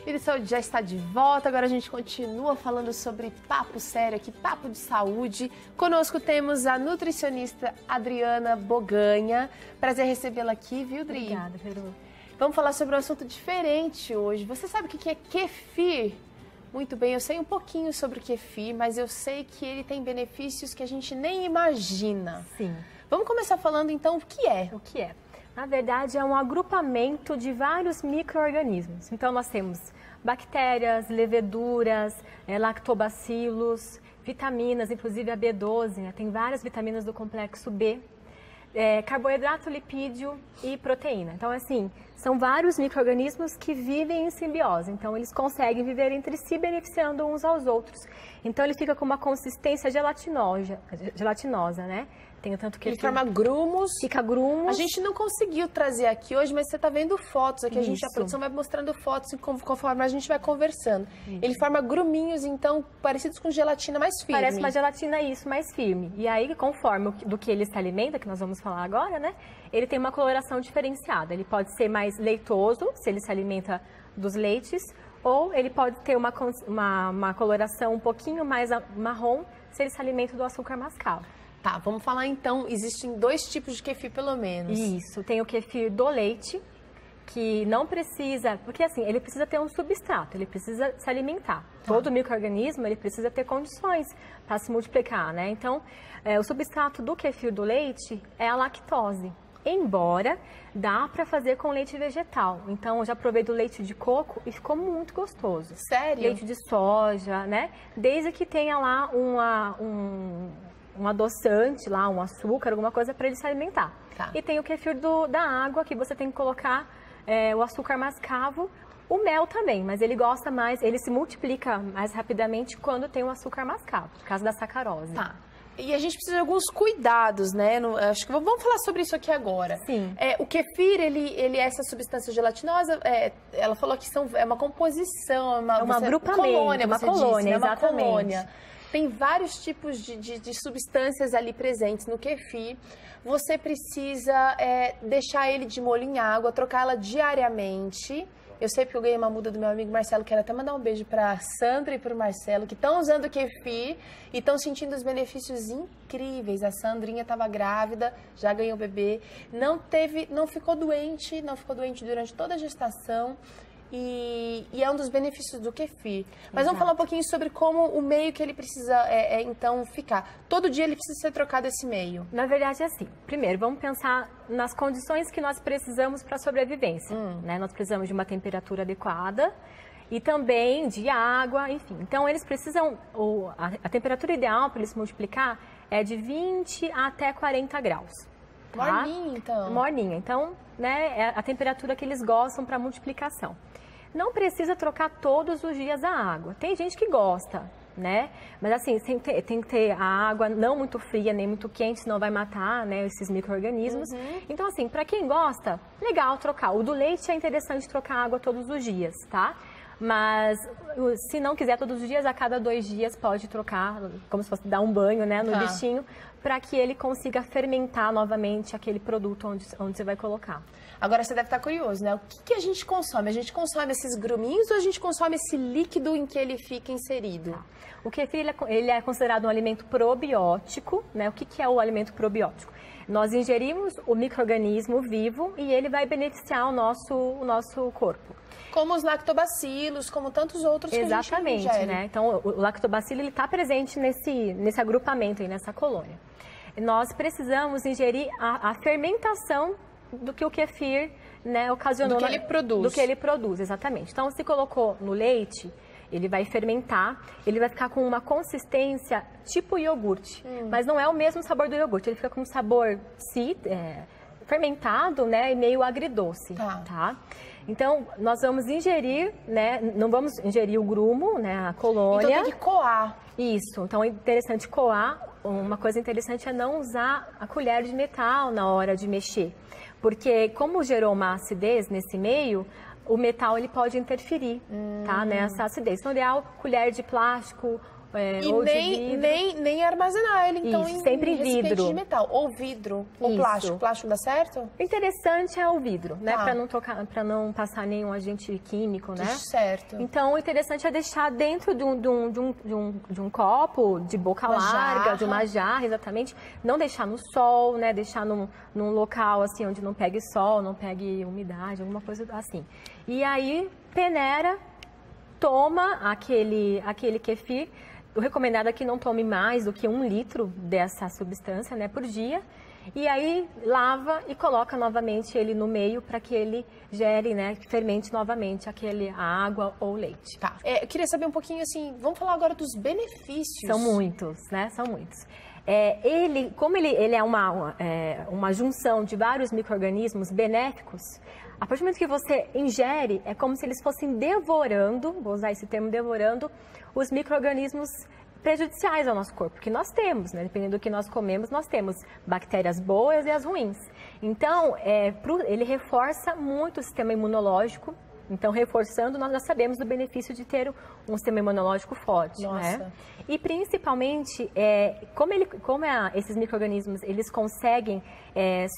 Vida e Saúde já está de volta, agora a gente continua falando sobre papo sério aqui, papo de saúde. Conosco temos a nutricionista Adriana Boganha. Prazer recebê-la aqui, viu, Dri? Obrigada, Veru. Vamos falar sobre um assunto diferente hoje. Você sabe o que é kefir? Muito bem, eu sei um pouquinho sobre o kefir, mas eu sei que ele tem benefícios que a gente nem imagina. Sim. Vamos começar falando então o que é. O que é? Na verdade, é um agrupamento de vários micro-organismos. Então, nós temos bactérias, leveduras, lactobacilos, vitaminas, inclusive a B12, né? Tem várias vitaminas do complexo B, carboidrato, lipídio e proteína. Então, assim, são vários micro-organismos que vivem em simbiose. Então, eles conseguem viver entre si, beneficiando uns aos outros. Então, ele fica com uma consistência gelatinosa, né? Tem tanto que ele forma grumos. Fica grumos. A gente não conseguiu trazer aqui hoje, mas você está vendo fotos aqui. A produção vai mostrando fotos conforme a gente vai conversando. Isso. Ele forma gruminhos, então, parecidos com gelatina mais firme. Parece uma gelatina, isso, mais firme. E aí, conforme do que ele se alimenta, que nós vamos falar agora, né? Ele tem uma coloração diferenciada. Ele pode ser mais leitoso, se ele se alimenta dos leites, ou ele pode ter uma coloração um pouquinho mais marrom, se ele se alimenta do açúcar mascavo. Tá, vamos falar então, existem dois tipos de kefir pelo menos. Isso, tem o kefir do leite, que não precisa, porque assim, ele precisa ter um substrato, ele precisa se alimentar. Tá. Todo micro-organismo, ele precisa ter condições para se multiplicar, né? Então, o substrato do kefir do leite é a lactose. Embora dá para fazer com leite vegetal. Então, eu já provei do leite de coco e ficou muito gostoso. Sério? Leite de soja, né? Desde que tenha lá um adoçante lá, um açúcar, alguma coisa para ele se alimentar. Tá. E tem o kefir da água, que você tem que colocar o açúcar mascavo, o mel também, mas ele gosta mais, ele se multiplica mais rapidamente quando tem o açúcar mascavo, por causa da sacarose. Tá. E a gente precisa de alguns cuidados, né? Acho que vamos falar sobre isso aqui agora. Sim. O kefir, ele é essa substância gelatinosa, ela falou que é uma composição, é uma agrupamento, colônia, uma colônia, exatamente. Uma colônia. Tem vários tipos de substâncias ali presentes no kefir. Você precisa deixar ele de molho em água, trocá-la diariamente. Eu sei porque eu ganhei uma muda do meu amigo Marcelo, quero até mandar um beijo para a Sandra e para o Marcelo, que estão usando o kefir e estão sentindo os benefícios incríveis. A Sandrinha estava grávida, já ganhou bebê, não ficou doente durante toda a gestação. E é um dos benefícios do kefir. Mas vamos falar um pouquinho sobre como o meio que ele precisa, então, ficar. Todo dia ele precisa ser trocado esse meio. Na verdade, é assim. Primeiro, vamos pensar nas condições que nós precisamos para a sobrevivência. Né? Nós precisamos de uma temperatura adequada e também de água, enfim. Então, eles precisam... A temperatura ideal para eles se multiplicar é de 20 até 40 graus. Tá? Morninha, então. Morninha. Então, né, é a temperatura que eles gostam para multiplicação. Não precisa trocar todos os dias a água. Tem gente que gosta, né? Mas assim, tem que ter a água não muito fria, nem muito quente, senão vai matar, né, esses micro-organismos. Então, assim, para quem gosta, legal trocar. O do leite é interessante trocar água todos os dias, tá? Mas se não quiser todos os dias, a cada 2 dias pode trocar, como se fosse dar um banho, né, no bichinho, para que ele consiga fermentar novamente aquele produto onde você vai colocar. Agora você deve estar curioso, né? O que a gente consome? A gente consome esses gruminhos ou a gente consome esse líquido em que ele fica inserido? Tá. O kefir, ele é considerado um alimento probiótico, né? O que é o alimento probiótico? Nós ingerimos o micro-organismo vivo e ele vai beneficiar o nosso corpo. Como os lactobacilos, como tantos outros que a gente ingere. Exatamente, né? Então, o lactobacilo está presente nesse agrupamento aí, nessa colônia. Nós precisamos ingerir a fermentação do que o kefir, né, ocasionou. Do que ele produz. Do que ele produz, exatamente. Então, se colocou no leite, ele vai fermentar, ele vai ficar com uma consistência tipo iogurte. Mas não é o mesmo sabor do iogurte, ele fica com um sabor fermentado, né, e meio agridoce, tá? Então, nós vamos ingerir, né, não vamos ingerir o grumo, né, a colônia. Então tem que coar. Isso, então é interessante coar. Uma coisa interessante é não usar a colher de metal na hora de mexer, porque como gerou uma acidez nesse meio, o metal ele pode interferir, tá, nessa acidez. Então, ideal, colher de plástico ou de vidro. Nem armazenar ele, então, sempre em recipiente vidro. de metal. Ou vidro, ou plástico. Plástico dá certo? O interessante é o vidro, né? Tá. Para não passar nenhum agente químico, né? Certo. Então, o interessante é deixar dentro de um copo, de boca larga, de uma jarra, exatamente. Não deixar no sol, né? Deixar num local, assim, onde não pegue sol, não pegue umidade, alguma coisa assim. E aí, peneira, toma aquele kefir. O recomendado é que não tome mais do que 1 litro dessa substância, né, por dia. E aí lava e coloca novamente ele no meio para que ele gere, né, fermente novamente a água ou leite. Tá. Eu queria saber um pouquinho assim, vamos falar agora dos benefícios. São muitos, né? São muitos. Como ele é uma junção de vários micro-organismos benéficos, a partir do momento que você ingere, é como se eles fossem devorando, vou usar esse termo, devorando, os micro-organismos prejudiciais ao nosso corpo, que nós temos, né? Dependendo do que nós comemos, nós temos bactérias boas e as ruins. Então, ele reforça muito o sistema imunológico. Então, reforçando, nós já sabemos do benefício de ter um sistema imunológico forte, né? E principalmente, como esses micro-organismos, eles conseguem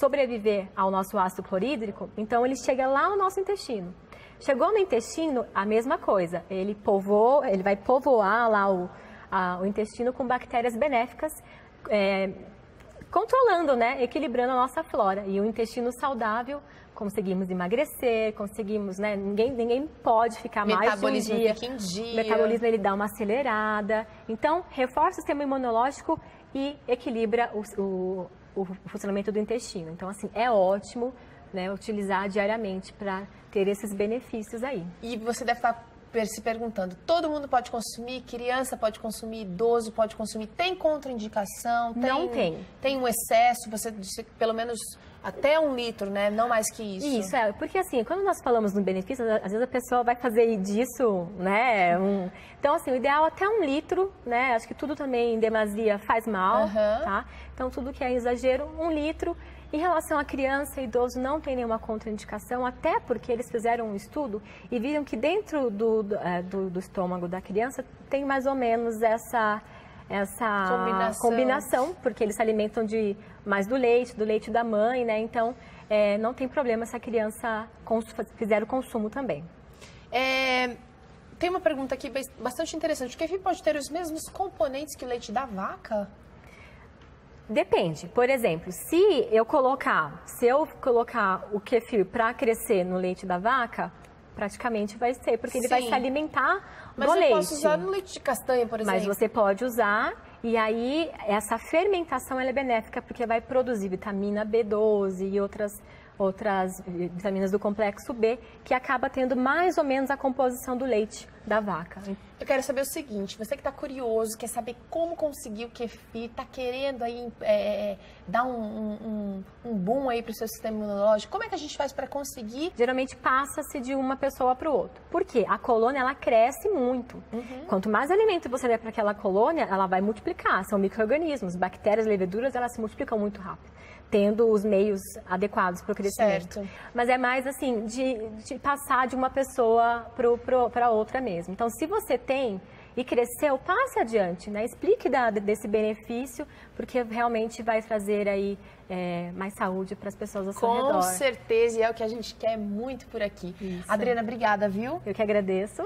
sobreviver ao nosso ácido clorídrico, então ele chega lá no nosso intestino. Chegou no intestino, a mesma coisa. Ele vai povoar lá o intestino com bactérias benéficas, controlando, né? Equilibrando a nossa flora. E o intestino saudável, conseguimos emagrecer, conseguimos, né? Ninguém pode ficar mais de um dia. Fica em dia. O metabolismo, ele dá uma acelerada. Então, reforça o sistema imunológico e equilibra o funcionamento do intestino. Então, assim, é ótimo, né, utilizar diariamente para ter esses benefícios aí. E você deve estar se perguntando, todo mundo pode consumir? Criança pode consumir? Idoso pode consumir? Tem contraindicação? Não tem. Tem um excesso? Você disse pelo menos até 1 litro, né? Não mais que isso. Isso, porque assim, quando nós falamos no benefício, às vezes a pessoa vai fazer disso, né? Então, assim, o ideal é até 1 litro, né? Acho que tudo também em demasia faz mal, tá? Então, tudo que é exagero, 1 litro. Em relação à criança e idoso, não tem nenhuma contraindicação, até porque eles fizeram um estudo e viram que dentro do estômago da criança tem mais ou menos essa combinação, porque eles se alimentam mais do leite da mãe, né? Então, não tem problema se a criança fizer o consumo também. Tem uma pergunta aqui bastante interessante. O kefir pode ter os mesmos componentes que o leite da vaca? Depende. Por exemplo, se eu colocar o kefir para crescer no leite da vaca, praticamente vai ser, porque ele vai se alimentar do leite. Mas eu posso usar no leite de castanha, por exemplo? Mas você pode usar, e aí essa fermentação ela é benéfica, porque vai produzir vitamina B12 e outras vitaminas do complexo B, que acaba tendo mais ou menos a composição do leite da vaca. Eu quero saber o seguinte, você que está curioso, quer saber como conseguir o kefir, está querendo aí dar um boom aí para o seu sistema imunológico, como é que a gente faz para conseguir? Geralmente passa-se de uma pessoa para o outro. Por quê? A colônia, ela cresce muito. Quanto mais alimento você der para aquela colônia, ela vai multiplicar. São micro-organismos, bactérias, leveduras, elas se multiplicam muito rápido, tendo os meios adequados para o crescimento. Certo. Mas é mais assim, de passar de uma pessoa para outra mesmo. Então, se você tem e cresceu, passe adiante, né? Explique desse benefício, porque realmente vai trazer aí mais saúde para as pessoas ao seu redor. Com certeza, e é o que a gente quer muito por aqui. Isso. Adriana, obrigada, viu? Eu que agradeço.